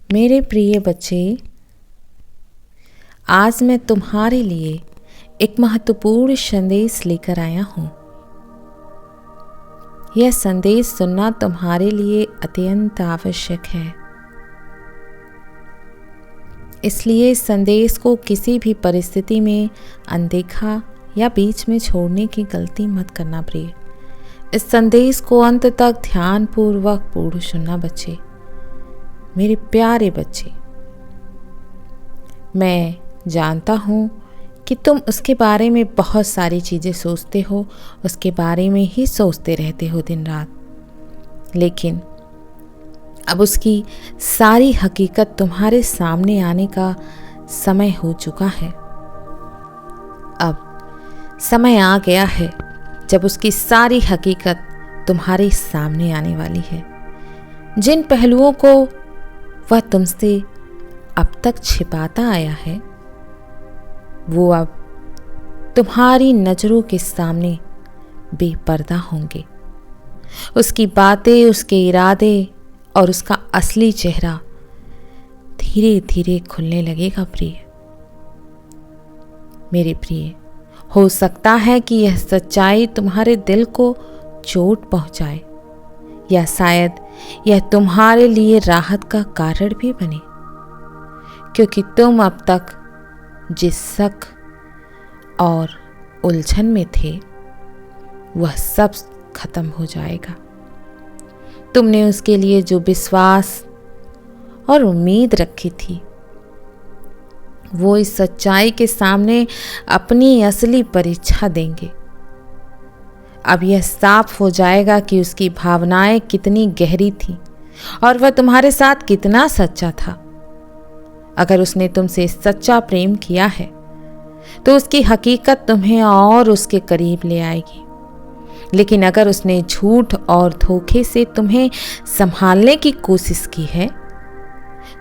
मेरे प्रिय बच्चे, आज मैं तुम्हारे लिए एक महत्वपूर्ण संदेश लेकर आया हूँ। यह संदेश सुनना तुम्हारे लिए अत्यंत आवश्यक है। इसलिए इस संदेश को किसी भी परिस्थिति में अनदेखा या बीच में छोड़ने की गलती मत करना प्रिय। इस संदेश को अंत तक ध्यानपूर्वक पूर्ण सुनना बच्चे, मेरे प्यारे बच्चे। मैं जानता हूँ कि तुम उसके बारे में बहुत सारी चीज़ें सोचते हो, उसके बारे में ही सोचते रहते हो दिन रात, लेकिन अब उसकी सारी हकीकत तुम्हारे सामने आने का समय हो चुका है। अब समय आ गया है जब उसकी सारी हकीकत तुम्हारे सामने आने वाली है। जिन पहलुओं को वह तुमसे अब तक छिपाता आया है, वो अब तुम्हारी नज़रों के सामने बेपर्दा होंगे। उसकी बातें, उसके इरादे और उसका असली चेहरा धीरे धीरे खुलने लगेगा प्रिय। मेरे प्रिय, हो सकता है कि यह सच्चाई तुम्हारे दिल को चोट पहुंचाए, या शायद यह तुम्हारे लिए राहत का कारण भी बने, क्योंकि तुम अब तक जिस शक और उलझन में थे वह सब खत्म हो जाएगा। तुमने उसके लिए जो विश्वास और उम्मीद रखी थी, वो इस सच्चाई के सामने अपनी असली परीक्षा देंगे। अब यह साफ हो जाएगा कि उसकी भावनाएं कितनी गहरी थी और वह तुम्हारे साथ कितना सच्चा था। अगर उसने तुमसे सच्चा प्रेम किया है तो उसकी हकीकत तुम्हें और उसके करीब ले आएगी, लेकिन अगर उसने झूठ और धोखे से तुम्हें संभालने की कोशिश की है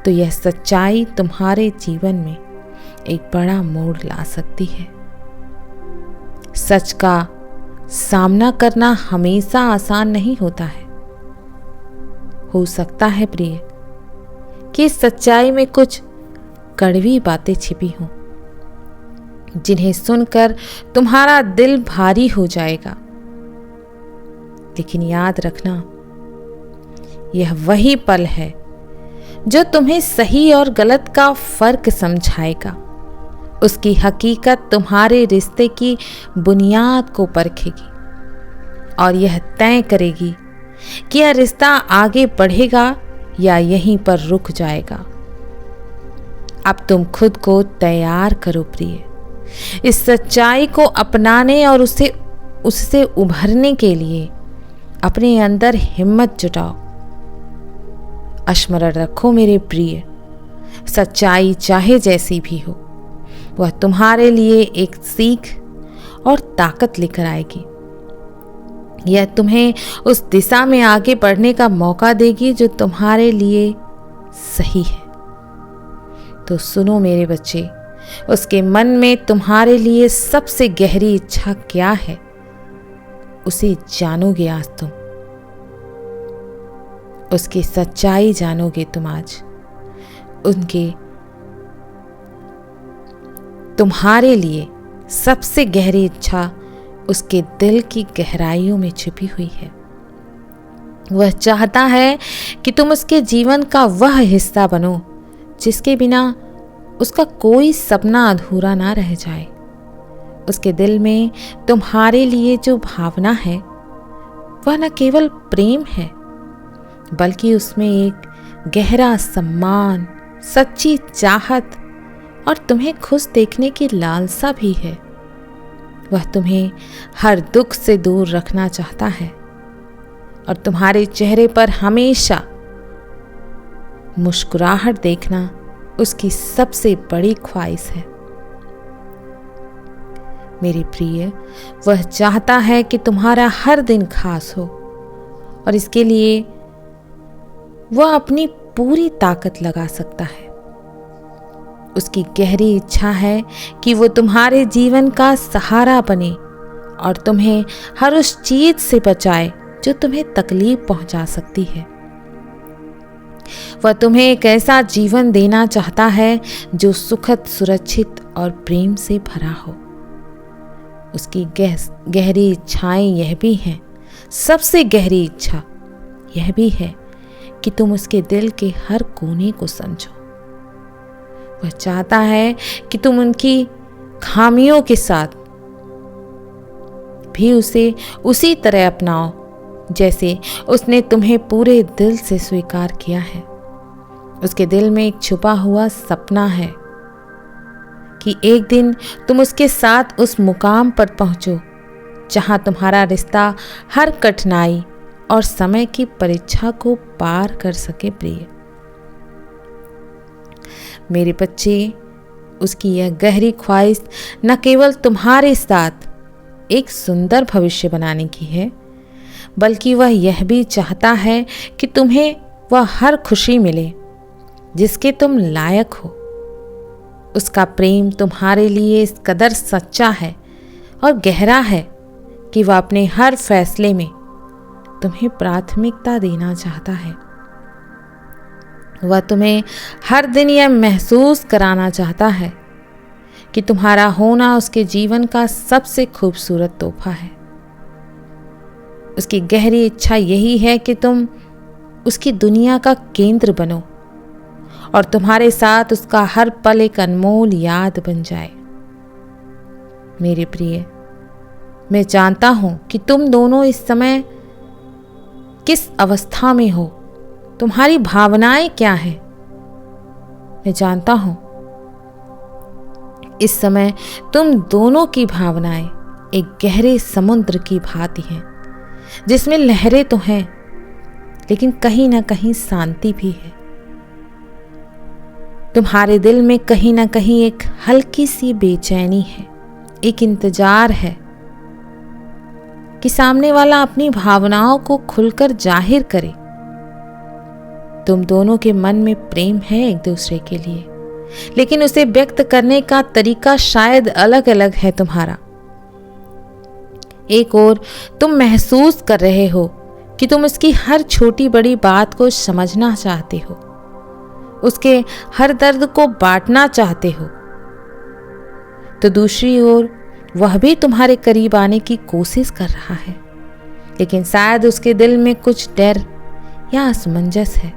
तो यह सच्चाई तुम्हारे जीवन में एक बड़ा मोड़ ला सकती है। सच का सामना करना हमेशा आसान नहीं होता है। हो सकता है प्रिय कि इस सच्चाई में कुछ कड़वी बातें छिपी हों, जिन्हें सुनकर तुम्हारा दिल भारी हो जाएगा, लेकिन याद रखना, यह वही पल है जो तुम्हें सही और गलत का फर्क समझाएगा। उसकी हकीकत तुम्हारे रिश्ते की बुनियाद को परखेगी और यह तय करेगी कि यह रिश्ता आगे बढ़ेगा या यहीं पर रुक जाएगा। अब तुम खुद को तैयार करो प्रिय, इस सच्चाई को अपनाने और उससे उभरने के लिए अपने अंदर हिम्मत जुटाओ। स्मरण रखो मेरे प्रिय, सच्चाई चाहे जैसी भी हो, वह तुम्हारे लिए एक सीख और ताकत लेकर आएगी। यह तुम्हें उस दिशा में आगे बढ़ने का मौका देगी जो तुम्हारे लिए सही है। तो सुनो मेरे बच्चे, उसके मन में तुम्हारे लिए सबसे गहरी इच्छा क्या है, उसे जानोगे आज तुम। उसकी सच्चाई जानोगे तुम आज। उनके तुम्हारे लिए सबसे गहरी इच्छा उसके दिल की गहराइयों में छिपी हुई है। वह चाहता है कि तुम उसके जीवन का वह हिस्सा बनो जिसके बिना उसका कोई सपना अधूरा ना रह जाए। उसके दिल में तुम्हारे लिए जो भावना है वह न केवल प्रेम है, बल्कि उसमें एक गहरा सम्मान, सच्ची चाहत और तुम्हें खुश देखने की लालसा भी है। वह तुम्हें हर दुख से दूर रखना चाहता है और तुम्हारे चेहरे पर हमेशा मुस्कुराहट देखना उसकी सबसे बड़ी ख्वाहिश है। मेरे प्रिय, वह चाहता है कि तुम्हारा हर दिन खास हो और इसके लिए वह अपनी पूरी ताकत लगा सकता है। उसकी गहरी इच्छा है कि वो तुम्हारे जीवन का सहारा बने और तुम्हें हर उस चीज से बचाए जो तुम्हें तकलीफ पहुंचा सकती है। वह तुम्हें एक ऐसा जीवन देना चाहता है जो सुखद, सुरक्षित और प्रेम से भरा हो। उसकी गहरी इच्छाएं यह भी हैं, सबसे गहरी इच्छा यह भी है कि तुम उसके दिल के हर कोने को समझो। वह चाहता है कि तुम उनकी खामियों के साथ भी उसे उसी तरह अपनाओ जैसे उसने तुम्हें पूरे दिल से स्वीकार किया है। उसके दिल में एक छुपा हुआ सपना है कि एक दिन तुम उसके साथ उस मुकाम पर पहुंचो जहां तुम्हारा रिश्ता हर कठिनाई और समय की परीक्षा को पार कर सके। प्रिय मेरे बच्चे, उसकी यह गहरी ख्वाहिश न केवल तुम्हारे साथ एक सुंदर भविष्य बनाने की है, बल्कि वह यह भी चाहता है कि तुम्हें वह हर खुशी मिले जिसके तुम लायक हो। उसका प्रेम तुम्हारे लिए इस कदर सच्चा है और गहरा है कि वह अपने हर फैसले में तुम्हें प्राथमिकता देना चाहता है। वह तुम्हें हर दिन यह महसूस कराना चाहता है कि तुम्हारा होना उसके जीवन का सबसे खूबसूरत तोहफा है। उसकी गहरी इच्छा यही है कि तुम उसकी दुनिया का केंद्र बनो और तुम्हारे साथ उसका हर पल एक अनमोल याद बन जाए। मेरे प्रिय, मैं जानता हूं कि तुम दोनों इस समय किस अवस्था में हो, तुम्हारी भावनाएं क्या हैं। मैं जानता हूं इस समय तुम दोनों की भावनाएं एक गहरे समुद्र की भांति हैं, जिसमें लहरें तो हैं लेकिन कहीं ना कहीं शांति भी है। तुम्हारे दिल में कहीं ना कहीं एक हल्की सी बेचैनी है, एक इंतजार है कि सामने वाला अपनी भावनाओं को खुलकर जाहिर करे। तुम दोनों के मन में प्रेम है एक दूसरे के लिए, लेकिन उसे व्यक्त करने का तरीका शायद अलग अलग है तुम्हारा। एक ओर तुम महसूस कर रहे हो कि तुम उसकी हर छोटी बड़ी बात को समझना चाहते हो, उसके हर दर्द को बांटना चाहते हो, तो दूसरी ओर वह भी तुम्हारे करीब आने की कोशिश कर रहा है, लेकिन शायद उसके दिल में कुछ डर या असमंजस है।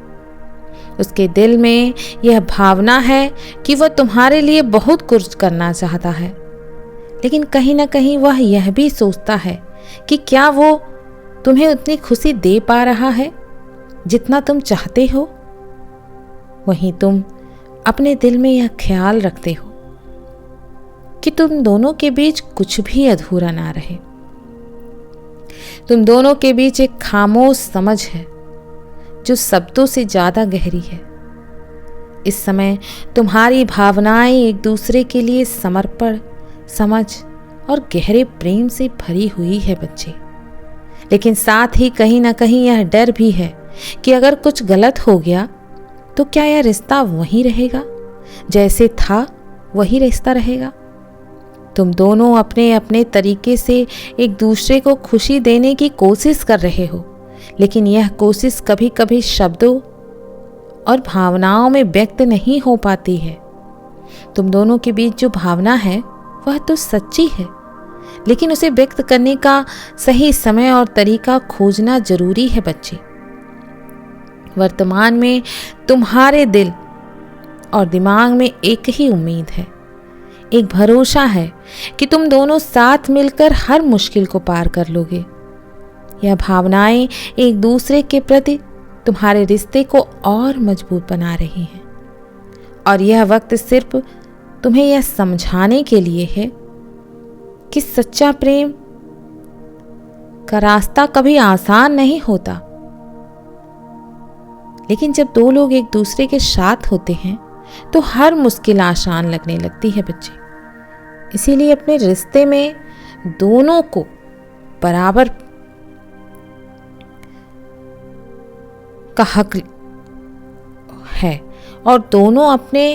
उसके दिल में यह भावना है कि वह तुम्हारे लिए बहुत कुछ करना चाहता है, लेकिन कहीं ना कहीं वह यह भी सोचता है कि क्या वो तुम्हें उतनी खुशी दे पा रहा है जितना तुम चाहते हो। वहीं तुम अपने दिल में यह ख्याल रखते हो कि तुम दोनों के बीच कुछ भी अधूरा ना रहे। तुम दोनों के बीच एक खामोश समझ है जो शब्दों से ज्यादा गहरी है। इस समय तुम्हारी भावनाएं एक दूसरे के लिए समर्पण, समझ और गहरे प्रेम से भरी हुई है बच्चे, लेकिन साथ ही कहीं ना कहीं यह डर भी है कि अगर कुछ गलत हो गया तो क्या यह रिश्ता वही रहेगा, जैसे था वही रिश्ता रहेगा। तुम दोनों अपने अपने तरीके से एक दूसरे को खुशी देने की कोशिश कर रहे हो, लेकिन यह कोशिश कभी कभी शब्दों और भावनाओं में व्यक्त नहीं हो पाती है। तुम दोनों के बीच जो भावना है वह तो सच्ची है, लेकिन उसे व्यक्त करने का सही समय और तरीका खोजना जरूरी है बच्चे। वर्तमान में तुम्हारे दिल और दिमाग में एक ही उम्मीद है, एक भरोसा है कि तुम दोनों साथ मिलकर हर मुश्किल को पार कर लोगे। यह भावनाएं एक दूसरे के प्रति तुम्हारे रिश्ते को और मजबूत बना रही हैं, और यह वक्त सिर्फ तुम्हें यह समझाने के लिए है कि सच्चा प्रेम का रास्ता कभी आसान नहीं होता, लेकिन जब दो लोग एक दूसरे के साथ होते हैं तो हर मुश्किल आसान लगने लगती है बच्चे। इसीलिए अपने रिश्ते में दोनों को बराबर का हक है, और दोनों अपने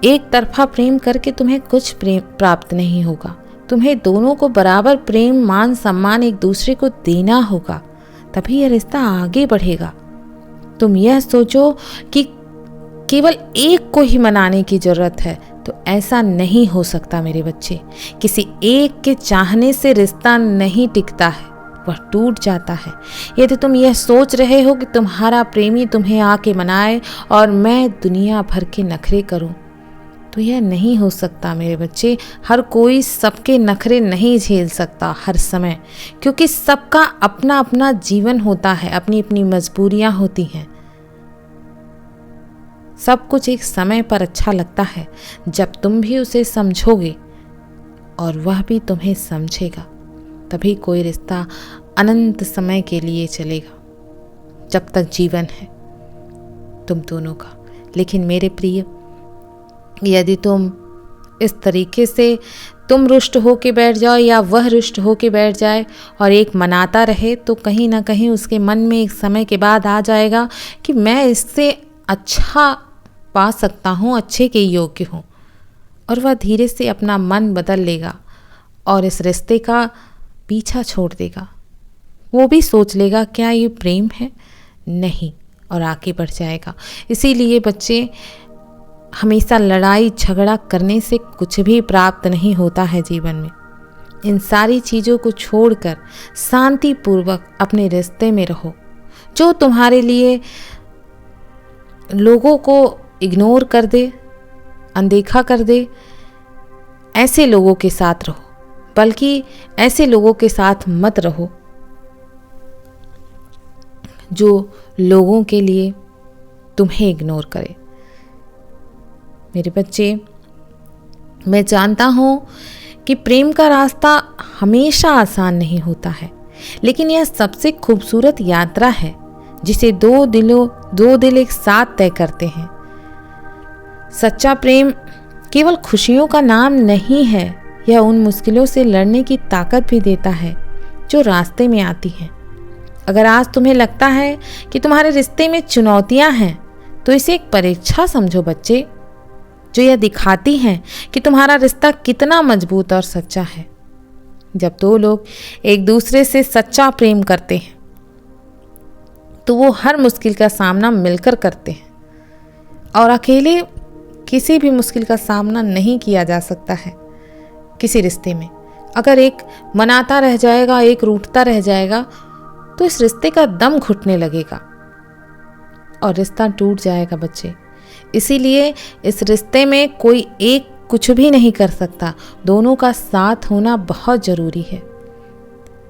एक तरफा प्रेम करके तुम्हें कुछ प्रेम प्राप्त नहीं होगा। तुम्हें दोनों को बराबर प्रेम, मान, सम्मान एक दूसरे को देना होगा, तभी यह रिश्ता आगे बढ़ेगा। तुम यह सोचो कि केवल एक को ही मनाने की जरूरत है, तो ऐसा नहीं हो सकता मेरे बच्चे। किसी एक के चाहने से रिश्ता नहीं टिकता है, वह टूट जाता है। यदि तुम यह सोच रहे हो कि तुम्हारा प्रेमी तुम्हें आके मनाए और मैं दुनिया भर के नखरे करूं, तो यह नहीं हो सकता मेरे बच्चे। हर कोई सबके नखरे नहीं झेल सकता हर समय, क्योंकि सबका अपना अपना जीवन होता है, अपनी अपनी मजबूरियां होती हैं। सब कुछ एक समय पर अच्छा लगता है जब तुम भी उसे समझोगे और वह भी तुम्हें समझेगा, तभी कोई रिश्ता अनंत समय के लिए चलेगा, जब तक जीवन है तुम दोनों का। लेकिन मेरे प्रिय, यदि तुम इस तरीके से तुम रुष्ट होके बैठ जाओ या वह रुष्ट होके बैठ जाए और एक मनाता रहे, तो कहीं ना कहीं उसके मन में एक समय के बाद आ जाएगा कि मैं इससे अच्छा पा सकता हूँ, अच्छे के योग्य हूँ, और वह धीरे से अपना मन बदल लेगा और इस रिश्ते का पीछा छोड़ देगा। वो भी सोच लेगा क्या ये प्रेम है, नहीं, और आगे बढ़ जाएगा। इसीलिए बच्चे, हमेशा लड़ाई झगड़ा करने से कुछ भी प्राप्त नहीं होता है जीवन में। इन सारी चीज़ों को छोड़कर शांतिपूर्वक अपने रिश्ते में रहो। जो तुम्हारे लिए लोगों को इग्नोर कर दे, अनदेखा कर दे, ऐसे लोगों के साथ रहो, बल्कि ऐसे लोगों के साथ मत रहो जो लोगों के लिए तुम्हें इग्नोर करे। मेरे बच्चे, मैं जानता हूँ कि प्रेम का रास्ता हमेशा आसान नहीं होता है, लेकिन यह सबसे खूबसूरत यात्रा है जिसे दो दिल एक साथ तय करते हैं। सच्चा प्रेम केवल खुशियों का नाम नहीं है, यह उन मुश्किलों से लड़ने की ताकत भी देता है जो रास्ते में आती हैं। अगर आज तुम्हें लगता है कि तुम्हारे रिश्ते में चुनौतियां हैं, तो इसे एक परीक्षा समझो बच्चे, जो यह दिखाती हैं कि तुम्हारा रिश्ता कितना मजबूत और सच्चा है। जब दो लोग एक दूसरे से सच्चा प्रेम करते हैं, तो वो हर मुश्किल का सामना मिलकर करते हैं, और अकेले किसी भी मुश्किल का सामना नहीं किया जा सकता है किसी रिश्ते में। अगर एक मनाता रह जाएगा, एक रूठता रह जाएगा, तो इस रिश्ते का दम घुटने लगेगा और रिश्ता टूट जाएगा बच्चे। इसीलिए इस रिश्ते में कोई एक कुछ भी नहीं कर सकता, दोनों का साथ होना बहुत ज़रूरी है,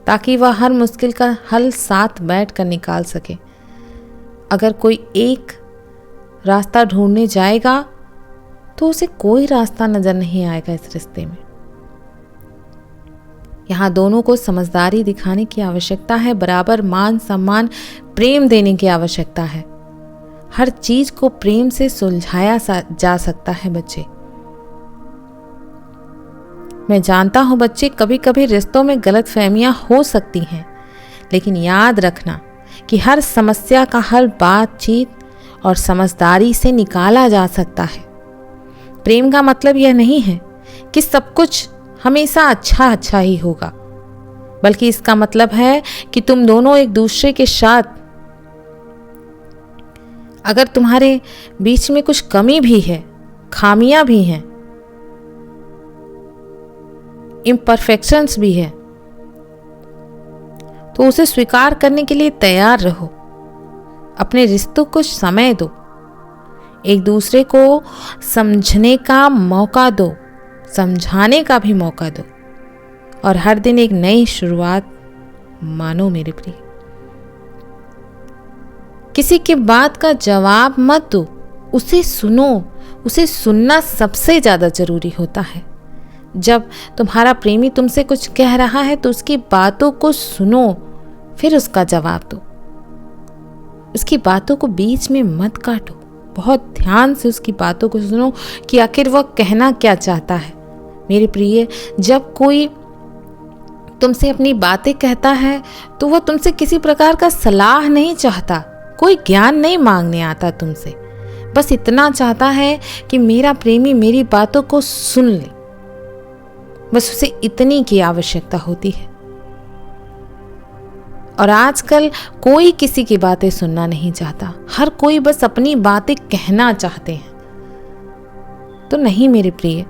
ताकि वह हर मुश्किल का हल साथ बैठ कर निकाल सके। अगर कोई एक रास्ता ढूंढने जाएगा, तो उसे कोई रास्ता नजर नहीं आएगा इस रिश्ते में। यहाँ दोनों को समझदारी दिखाने की आवश्यकता है, बराबर मान सम्मान प्रेम देने की आवश्यकता है। हर चीज को प्रेम से सुलझाया जा सकता है बच्चे। मैं जानता हूं बच्चे, कभी कभी रिश्तों में गलतफहमियां हो सकती हैं, लेकिन याद रखना कि हर समस्या का हल बातचीत और समझदारी से निकाला जा सकता है। प्रेम का मतलब यह नहीं है कि सब कुछ हमेशा अच्छा ही होगा, बल्कि इसका मतलब है कि तुम दोनों एक दूसरे के साथ, अगर तुम्हारे बीच में कुछ कमी भी है, खामियां भी हैं, इम्परफेक्शंस भी है, तो उसे स्वीकार करने के लिए तैयार रहो। अपने रिश्तों को समय दो, एक दूसरे को समझने का मौका दो, समझाने का भी मौका दो, और हर दिन एक नई शुरुआत मानो मेरे प्रिय। किसी की बात का जवाब मत दो, उसे सुनो। उसे सुनना सबसे ज्यादा जरूरी होता है। जब तुम्हारा प्रेमी तुमसे कुछ कह रहा है, तो उसकी बातों को सुनो, फिर उसका जवाब दो। उसकी बातों को बीच में मत काटो, बहुत ध्यान से उसकी बातों को सुनो कि आखिर वह कहना क्या चाहता है। मेरे प्रिय, जब कोई तुमसे अपनी बातें कहता है, तो वह तुमसे किसी प्रकार का सलाह नहीं चाहता, कोई ज्ञान नहीं मांगने आता तुमसे, बस इतना चाहता है कि मेरा प्रेमी मेरी बातों को सुन ले। बस उसे इतनी की आवश्यकता होती है। और आजकल कोई किसी की बातें सुनना नहीं चाहता, हर कोई बस अपनी बातें कहना चाहते हैं। तो नहीं मेरे प्रिय,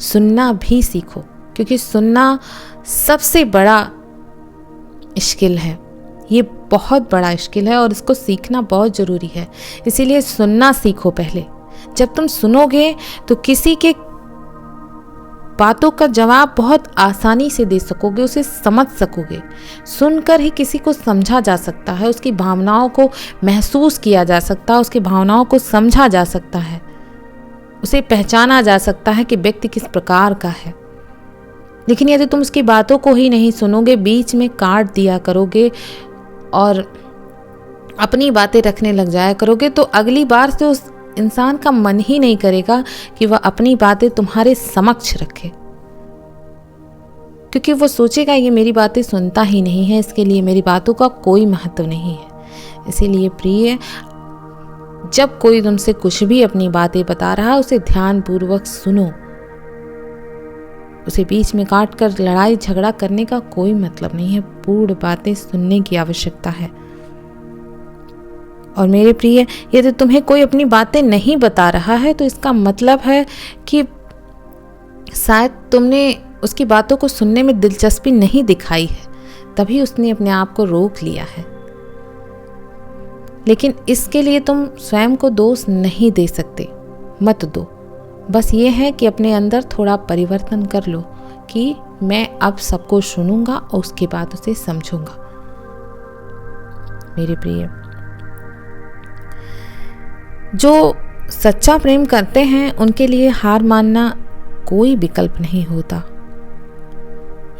सुनना भी सीखो, क्योंकि सुनना सबसे बड़ा स्किल है। ये बहुत बड़ा स्किल है और इसको सीखना बहुत ज़रूरी है। इसीलिए सुनना सीखो पहले। जब तुम सुनोगे तो किसी के बातों का जवाब बहुत आसानी से दे सकोगे, उसे समझ सकोगे। सुनकर ही किसी को समझा जा सकता है, उसकी भावनाओं को महसूस किया जा सकता है, उसकी भावनाओं को समझा जा सकता है, उसे पहचाना जा सकता है कि व्यक्ति किस प्रकार का है। लेकिन यदि तुम उसकी बातों को ही नहीं सुनोगे, बीच में काट दिया करोगे और अपनी बातें रखने लग जाया करोगे, तो अगली बार से उस इंसान का मन ही नहीं करेगा कि वह अपनी बातें तुम्हारे समक्ष रखे, क्योंकि वो सोचेगा ये मेरी बातें सुनता ही नहीं है, इसके लिए मेरी बातों का कोई महत्व नहीं है। इसीलिए प्रिय, जब कोई तुमसे कुछ भी अपनी बातें बता रहा है, उसे ध्यानपूर्वक सुनो। उसे बीच में काट कर लड़ाई झगड़ा करने का कोई मतलब नहीं है, पूर्ण बातें सुनने की आवश्यकता है। और मेरे प्रिय, यदि तुम्हें कोई अपनी बातें नहीं बता रहा है तो इसका मतलब है कि शायद तुमने उसकी बातों को सुनने में दिलचस्पी नहीं दिखाई है, तभी उसने अपने आप को रोक लिया है। लेकिन इसके लिए तुम स्वयं को दोष नहीं दे सकते, मत दो। बस ये है कि अपने अंदर थोड़ा परिवर्तन कर लो कि मैं अब सबको सुनूंगा और उसके बाद उसे समझूंगा। मेरे प्रिय, जो सच्चा प्रेम करते हैं उनके लिए हार मानना कोई विकल्प नहीं होता।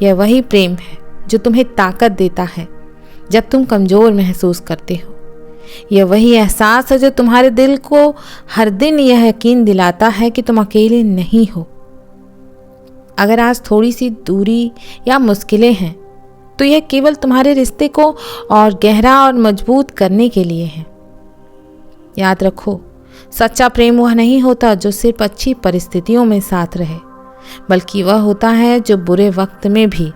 यह वही प्रेम है जो तुम्हें ताकत देता है जब तुम कमज़ोर महसूस करते हो। यह वही एहसास है जो तुम्हारे दिल को हर दिन यह यकीन दिलाता है कि तुम अकेले नहीं हो। अगर आज थोड़ी सी दूरी या मुश्किलें हैं तो यह केवल तुम्हारे रिश्ते को और गहरा और मजबूत करने के लिए है। याद रखो, सच्चा प्रेम वह नहीं होता जो सिर्फ अच्छी परिस्थितियों में साथ रहे, बल्कि वह होता है जो बुरे वक्त में भी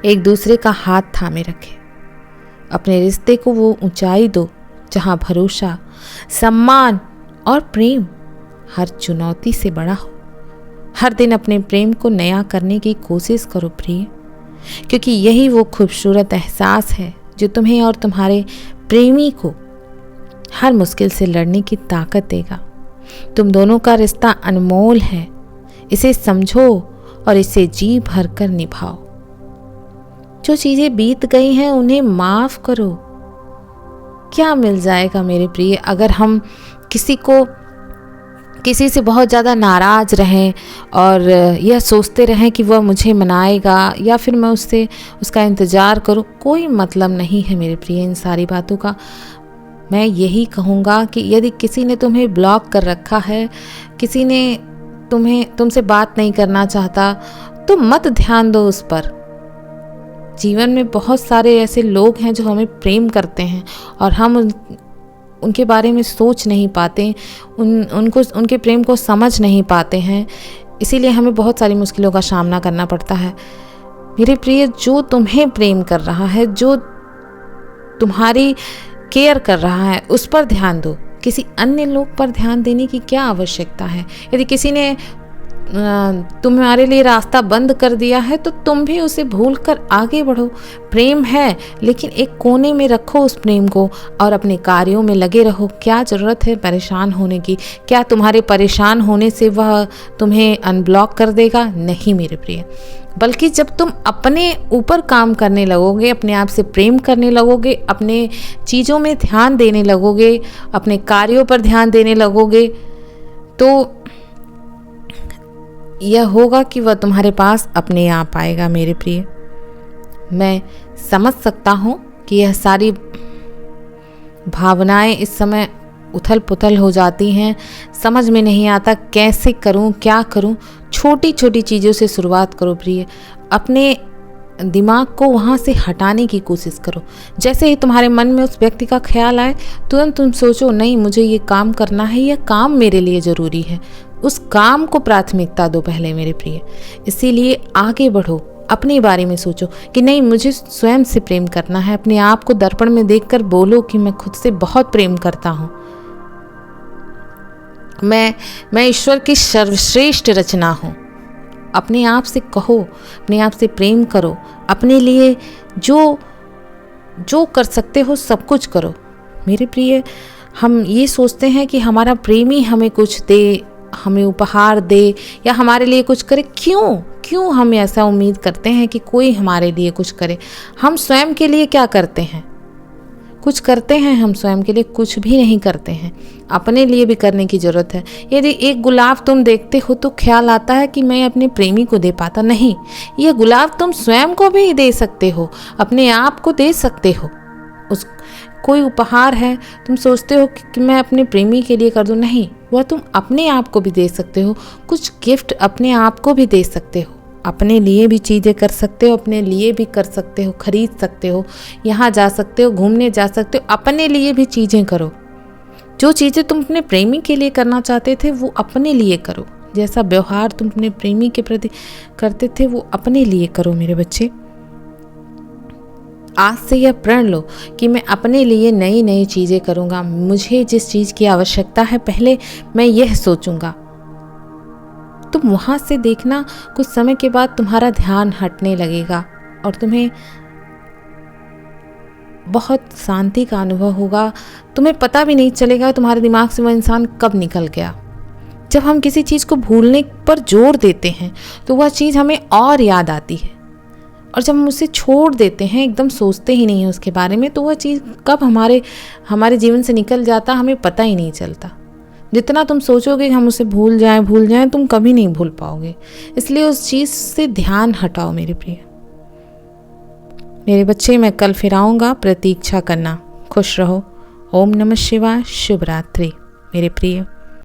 एक दूसरे का हाथ थामे रखे। अपने रिश्ते को वो ऊंचाई दो जहां भरोसा, सम्मान और प्रेम हर चुनौती से बड़ा हो। हर दिन अपने प्रेम को नया करने की कोशिश करो प्रिय, क्योंकि यही वो खूबसूरत एहसास है जो तुम्हें और तुम्हारे प्रेमी को हर मुश्किल से लड़ने की ताकत देगा। तुम दोनों का रिश्ता अनमोल है, इसे समझो और इसे जी भर कर निभाओ। जो चीजें बीत गई हैं उन्हें माफ करो। क्या मिल जाएगा मेरे प्रिय अगर हम किसी से बहुत ज़्यादा नाराज़ रहें और यह सोचते रहें कि वह मुझे मनाएगा या फिर मैं उसका इंतज़ार करूं। कोई मतलब नहीं है मेरे प्रिय इन सारी बातों का। मैं यही कहूँगा कि यदि किसी ने तुम्हें ब्लॉक कर रखा है, किसी ने तुमसे बात नहीं करना चाहता, तो मत ध्यान दो उस पर। जीवन में बहुत सारे ऐसे लोग हैं जो हमें प्रेम करते हैं और हम उनके बारे में सोच नहीं पाते, उनके प्रेम को समझ नहीं पाते हैं। इसीलिए हमें बहुत सारी मुश्किलों का सामना करना पड़ता है। मेरे प्रिय, जो तुम्हें प्रेम कर रहा है, जो तुम्हारी केयर कर रहा है, उस पर ध्यान दो। किसी अन्य लोग पर ध्यान देने की क्या आवश्यकता है। यदि किसी ने तुम्हारे लिए रास्ता बंद कर दिया है तो तुम भी उसे भूलकर आगे बढ़ो। प्रेम है, लेकिन एक कोने में रखो उस प्रेम को और अपने कार्यों में लगे रहो। क्या ज़रूरत है परेशान होने की? क्या तुम्हारे परेशान होने से वह तुम्हें अनब्लॉक कर देगा? नहीं मेरे प्रिय, बल्कि जब तुम अपने ऊपर काम करने लगोगे, अपने आप से प्रेम करने लगोगे, अपने चीज़ों में ध्यान देने लगोगे, अपने कार्यों पर ध्यान देने लगोगे, तो यह होगा कि वह तुम्हारे पास अपने आप आएगा। मेरे प्रिय, मैं समझ सकता हूँ कि यह सारी भावनाएं इस समय उथल पुथल हो जाती हैं। समझ में नहीं आता कैसे करूँ, क्या करूँ। छोटी छोटी चीज़ों से शुरुआत करो प्रिय। अपने दिमाग को वहाँ से हटाने की कोशिश करो। जैसे ही तुम्हारे मन में उस व्यक्ति का ख्याल आए, तुरंत तुम सोचो, नहीं मुझे ये काम करना है, यह काम मेरे लिए ज़रूरी है। उस काम को प्राथमिकता दो पहले मेरे प्रिय। इसीलिए आगे बढ़ो, अपने बारे में सोचो कि नहीं, मुझे स्वयं से प्रेम करना है। अपने आप को दर्पण में देखकर बोलो कि मैं खुद से बहुत प्रेम करता हूँ, मैं ईश्वर की सर्वश्रेष्ठ रचना हूँ। अपने आप से कहो, अपने आप से प्रेम करो, अपने लिए जो कर सकते हो सब कुछ करो। मेरे प्रिय, हम ये सोचते हैं कि हमारा प्रेमी हमें कुछ दे, हमें उपहार दे या हमारे लिए कुछ करे। क्यों हम ऐसा उम्मीद करते हैं कि कोई हमारे लिए कुछ करे? हम स्वयं के लिए क्या करते हैं? कुछ करते हैं? हम स्वयं के लिए कुछ भी नहीं करते हैं। अपने लिए भी करने की ज़रूरत है। यदि एक गुलाब तुम देखते हो तो ख्याल आता है कि मैं अपने प्रेमी को दे पाता, नहीं, यह गुलाब तुम स्वयं को भी दे सकते हो, अपने आप को दे सकते हो। कोई उपहार है, तुम सोचते हो कि मैं अपने प्रेमी के लिए कर दूं, नहीं, वह तुम अपने आप को भी दे सकते हो। कुछ गिफ्ट अपने आप को भी दे सकते हो। अपने लिए भी चीज़ें कर सकते हो, अपने लिए भी कर सकते हो, खरीद सकते हो, यहाँ जा सकते हो, घूमने जा सकते हो। अपने लिए भी चीज़ें करो। जो चीज़ें तुम अपने प्रेमी के लिए करना चाहते थे वो अपने लिए करो। जैसा व्यवहार तुम अपने प्रेमी के प्रति करते थे वो अपने लिए करो। मेरे बच्चे, आज से यह प्रण लो कि मैं अपने लिए नई नई चीज़ें करूँगा। मुझे जिस चीज़ की आवश्यकता है पहले मैं यह सोचूंगा। तुम वहाँ से देखना, कुछ समय के बाद तुम्हारा ध्यान हटने लगेगा और तुम्हें बहुत शांति का अनुभव होगा। तुम्हें पता भी नहीं चलेगा तुम्हारे दिमाग से वह इंसान कब निकल गया। जब हम किसी चीज़ को भूलने पर जोर देते हैं तो वह चीज़ हमें और याद आती है, और जब हम उसे छोड़ देते हैं, एकदम सोचते ही नहीं हैं उसके बारे में, तो वह चीज़ कब हमारे जीवन से निकल जाता हमें पता ही नहीं चलता। जितना तुम सोचोगे कि हम उसे भूल जाएं, तुम कभी नहीं भूल पाओगे। इसलिए उस चीज़ से ध्यान हटाओ। मेरे प्रिय, मेरे बच्चे, मैं कल फिर आऊँगा, प्रतीक्षा करना। खुश रहो। ओम नमः शिवाय। शुभ रात्रि मेरे प्रिय।